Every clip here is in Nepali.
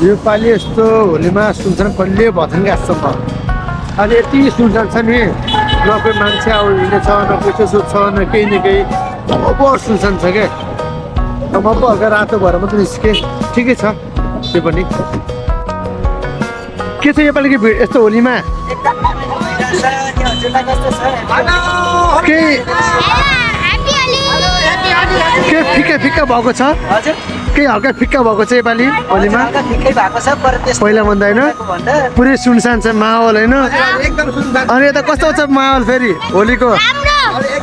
यो पालि यस्तो होलीमा सुनसान कहिले भएन क्या जस्तो म अहिले यति सुनसान छ नि न कोही मान्छे आउने छ न कोही त्यसो छ न केही न केही अब सुनसान छ क्या म पो हल्का रातो भएर मात्रै निस्केँ ठिकै छ त्यो पनि के छ योपालिको भिड यस्तो होलीमा के फिक्का फिक्का भएको छ केही हल्का फिक्का भएको छ योपालि होलीमा पहिला भन्दा होइन पुरै सुनसान छ माहौल होइन अनि यता कस्तो छ माहौल फेरि होलीको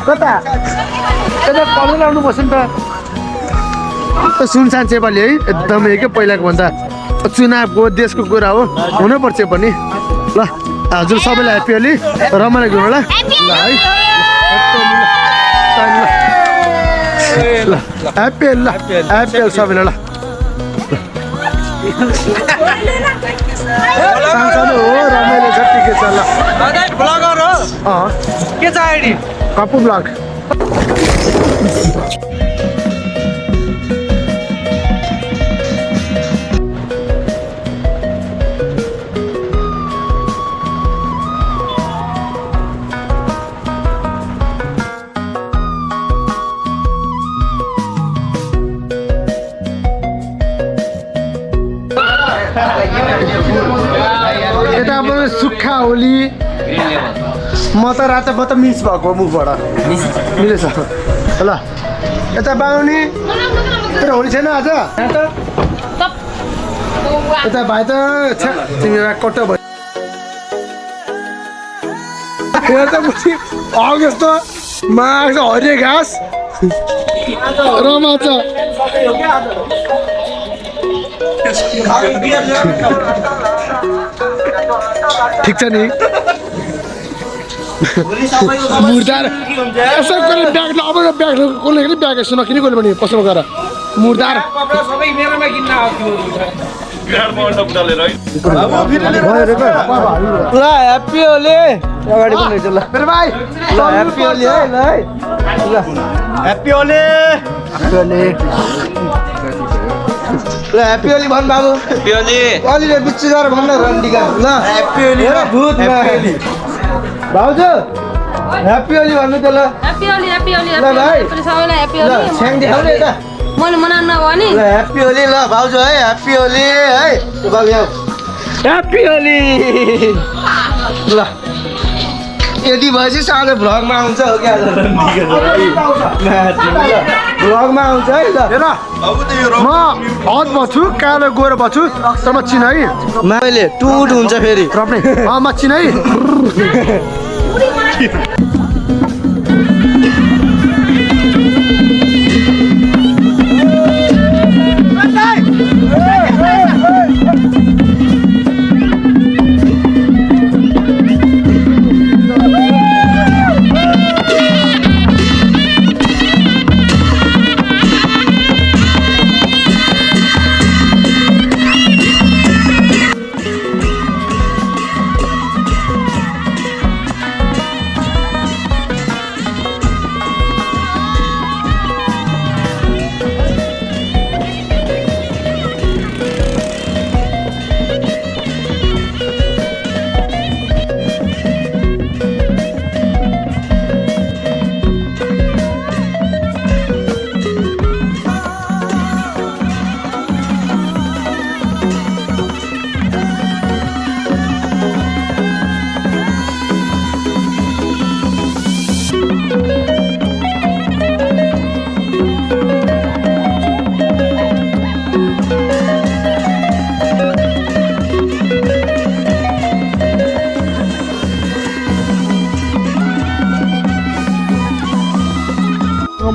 कता यता कलर लाउनु पर्छ नि त सुनसान छ योपालि है एकदमै के पहिलाको भन्दा चुनावको देशको कुरा हो हुनुपर्छ पनि ल हजुर सबैलाई ह्याप्पी होली रमाइलो गर्नु ल है ह्याप्पी होली ल ह्याप्पी होली सबैलाई ल सानो हो रमाइलो छ ठिकै छ ल ब्लगर हो के छ आइडी कपु ब्लग यता अब सुक्खा होली म त रातो म त मिस भएको मुखबाट मिलेछ ल यता बाहुनी तर होली छैन आज यता भाइ त तिमी कट्टो भयो अगस्त माघ हरियो घाँस रमाछ ठिक छ नि मुर्दार यसो कसले ब्याग अब ब्याग कसले पनि ब्याग यसो नकिने कसले पनि पसलमा गएर मुर्दार ल ह्याप्पी होली अगाडि पनि रहेछ ल मेरो भाइ ल ह्याप्पी होली है ल ल ह्याप्पी होली ल ह्याप्पी होली भन् बाबु ह्याप्पी होली अलिले बिच्ची गएर भन्न रन्डिका ल ह्याप्पी होली र भूत भाउजू ह्याप्पी होली भन्नु त ल ह्याप्पी होली ल भाइ सबैलाई ह्याप्पी ल होली छ्याङ देखाउने यता मैले मनाउनु नभनी ल ह्याप्पी होली ल भाउजू है ह्याप्पी होली है बाबु आऊ ह्याप्पी होली ल यदि भएपछि साँझ भ्लगमा आउँछ हो क्या भ्लगमा आउँछ है ल हेर म हद बच्छु कालो गोरो बच्छु तर म चिन है मैले टुट हुन्छ फेरि रप्ने म चिन है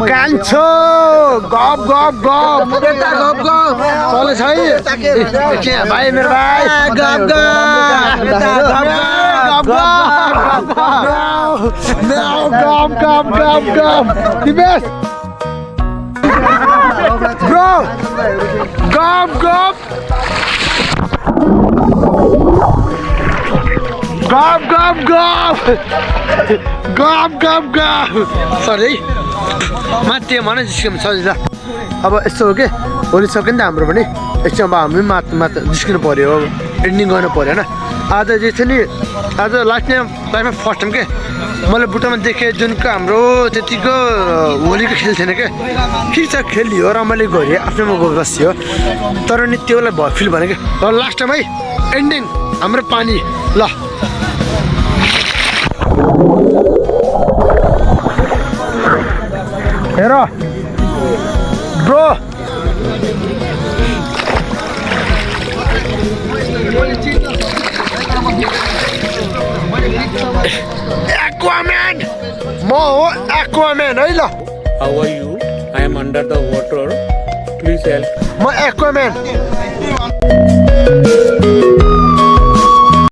कान्छो गफ गफ गफ यता गफ गफ चले छै भाइ मेरो भाइ गफ गफ दिपेश ब्रो गफ गफ गफ सरी माथि मन जिस्किम सजिलो अब यस्तो हो के भोलि सक्यो नि त हाम्रो पनि एकछिन अब हामी माथि निस्किनु पऱ्यो अब एन्डिङ गर्नु पऱ्यो होइन आज जे छ नि आज लास्ट टाइम लाइफमा फर्स्ट टाइम के मैले बुट्टामा देखेँ जुनको हाम्रो त्यतिको होलीको खेल थिएन क्या ठिक छ खेलियो रमाइलो गऱ्यो आफ्नोमा गएको बसियो तर नि त्योलाई भयो फिल भने क्या ल लास्ट टाइम है एन्डिङ हाम्रो पानी ल हेर ब्रो Aquaman! म हो Aquaman है ल How are you? I am under the water. Please help. म Aquaman